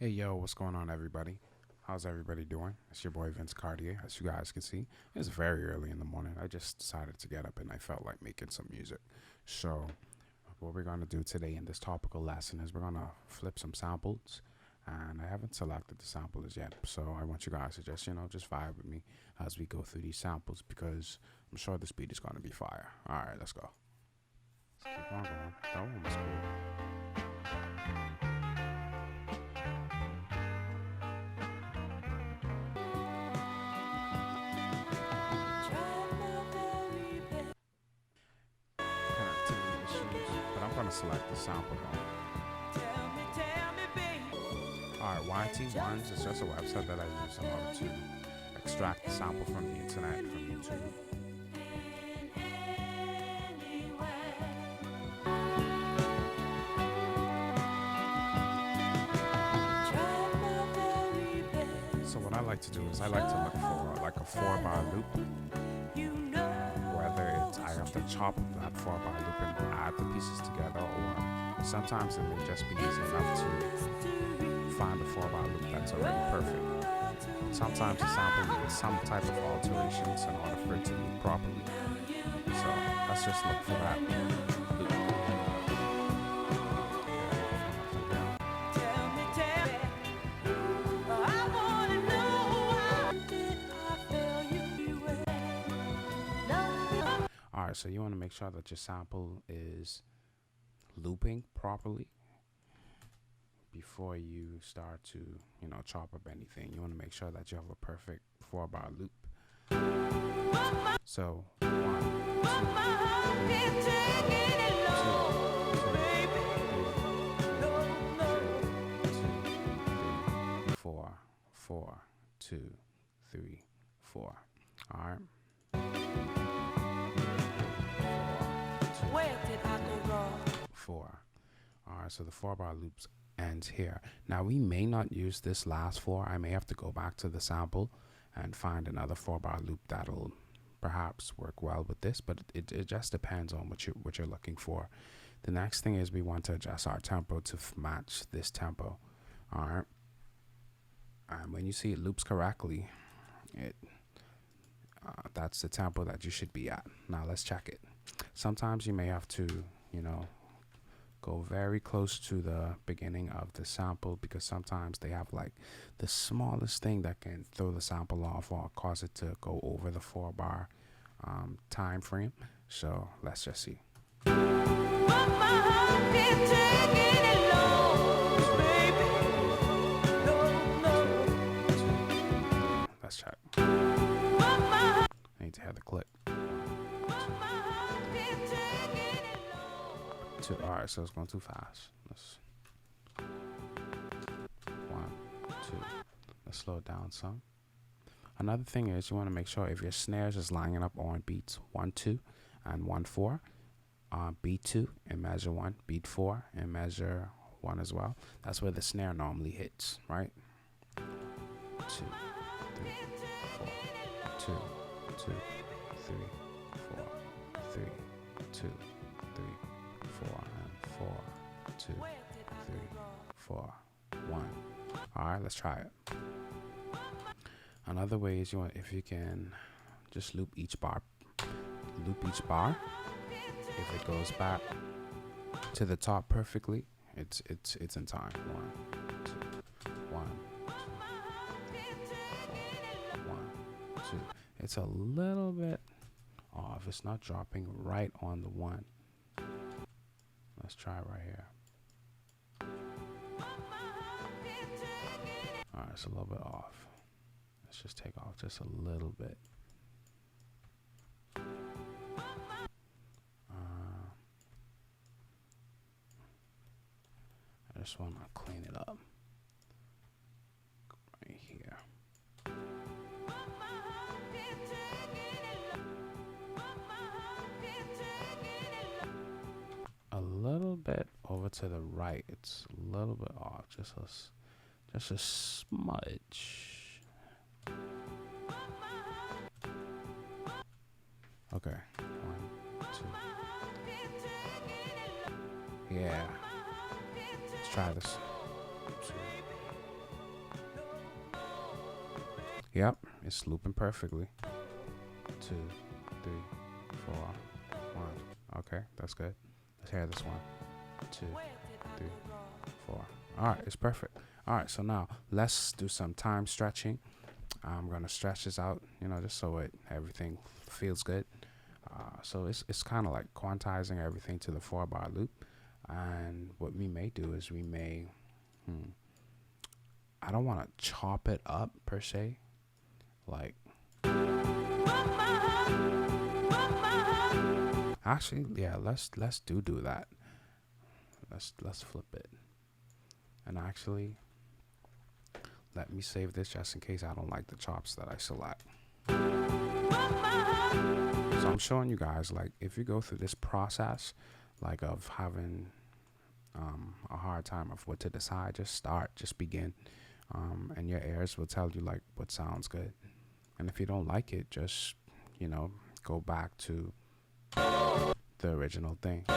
Hey yo, what's going on, everybody? How's everybody doing? It's your boy Vince Cartier. As you guys can see, it's very early in the morning. I just decided to get up and I felt like making some music. So, what we're gonna do today in this topical lesson is we're gonna flip some samples. And I haven't selected the samplers yet, so I want you guys to just vibe with me as we go through these samples because I'm sure this beat is gonna be fire. All right, let's go. Let's keep on going. That one was cool. Connectivity issues, but I'm gonna select the sample though. Alright, YT1s is just a website that I use in order to extract the sample from the internet, from YouTube. So what I like to do is I like to look for like a 4-bar loop. Whether it's I have to chop that 4-bar loop and add the pieces together, or sometimes it may just be easy enough to find a 4-bar loop that's already perfect. Sometimes the sample needs some type of alterations in order for it to loop properly. So let's just look for that loop. Alright, so you want to make sure that your sample is looping properly before you start to, chop up anything. You want to make sure that you have a perfect 4-bar loop. So, 1, 2, 4, 4, 2, 3, 4. All right. Where did I go wrong? 4. All right, so the 4-bar loops ends here. Now we may not use this last 4. I may have to go back to the sample and find another 4-bar loop that'll perhaps work well with this, but it just depends on what you're looking for. The next thing is we want to adjust our tempo to match this tempo. All right. And when you see it loops correctly, that's the tempo that you should be at. Now let's check it. Sometimes you may have to, go very close to the beginning of the sample because sometimes they have like the smallest thing that can throw the sample off or cause it to go over the 4-bar time frame. So let's just see. Let's check. I need to have the click. 2. All right, so it's going too fast. Let's 1, 2. Let's slow it down some. Another thing is you want to make sure if your snares is lining up on beats 1, 2, and 1, 4, beat 2 and measure 1, beat 4 and measure 1 as well. That's where the snare normally hits, right? 2, 3, 4, 2, 2, 3, 4, 3, 2, 3, 4, and 4, 2, 3, 4, 1. All right, let's try it. Another way is if you can just loop each bar. If it goes back to the top perfectly, it's in time. 1, 2, 1, 2, 1, 2. It's a little bit off. It's not dropping right on the 1. Let's try it right here. All right, it's a little bit off. Let's just take off just a little bit. I just want to clean it up right here. A little bit over to the right. It's a little bit off. Just a smudge. Okay. 1, 2. Yeah. Let's try this. Yep, it's looping perfectly. 2, 3, 4, 1. Okay, that's good. Let's hear this one. 2, 3, 4. All right, it's perfect. All right, so now let's do some time stretching. I'm gonna stretch this out, just so everything feels good. So it's kind of like quantizing everything to the 4-bar loop. And what we may do is I don't want to chop it up per se, like. Actually, yeah, let's do that. Let's flip it. And actually, let me save this just in case I don't like the chops that I select. So I'm showing you guys, like, if you go through this process, like, of having a hard time of what to decide, just begin, and your ears will tell you like what sounds good. And if you don't like it, just go back to the original thing. All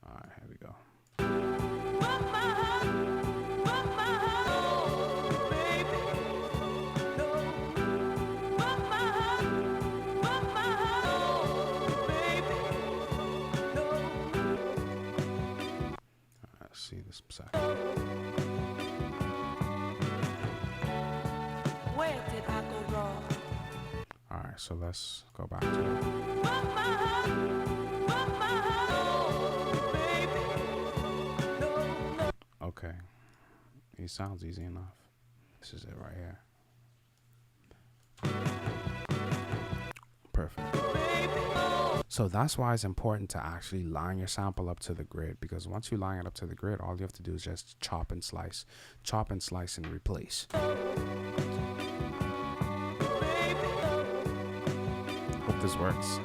right, here we go. Let's see this second. Where did I go wrong? All right, so let's go back to it. Okay, it sounds easy enough. This is it right here. Perfect. So that's why it's important to actually line your sample up to the grid, because once you line it up to the grid, all you have to do is just chop and slice and replace. Hope this works.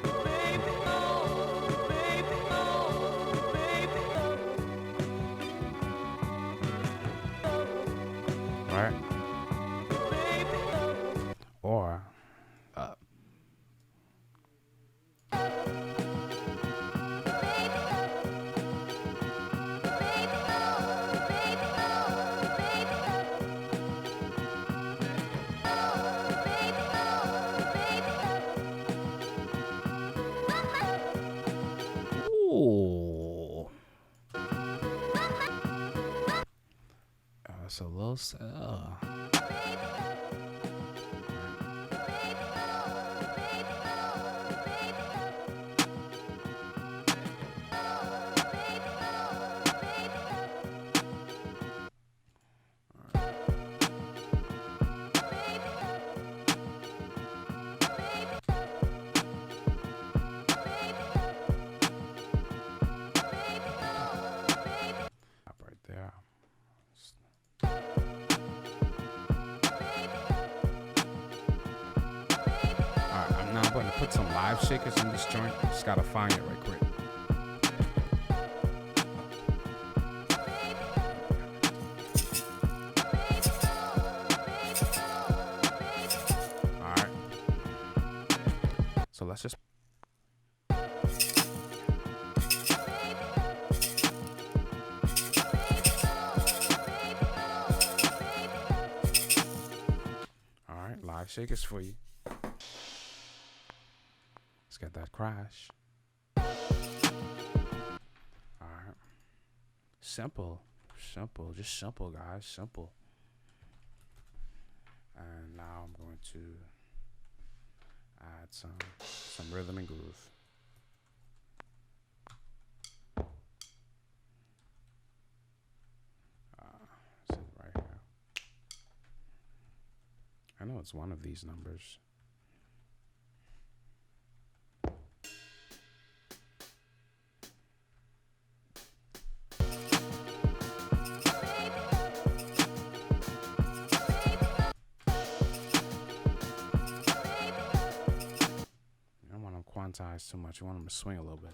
Right? Or ooh. It's a little right there. Alright, I'm now going to put some live shakers in this joint. Just gotta find it right quick. Alright. So let's just live shakers for you. Let's get that crash. Alright. Simple, just simple, guys, simple. And now I'm going to add some rhythm and groove. This is right here. I know it's one of these numbers. You don't want them quantized too much. You want them to swing a little bit.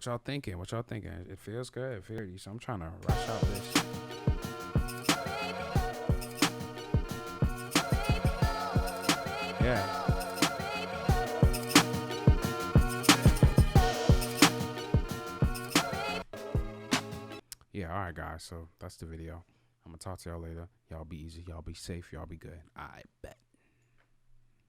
What y'all thinking? What y'all thinking? It feels good. It feels good. So I'm trying to rush out this. Yeah. Yeah, all right, guys. So that's the video. I'm going to talk to y'all later. Y'all be easy. Y'all be safe. Y'all be good. I bet.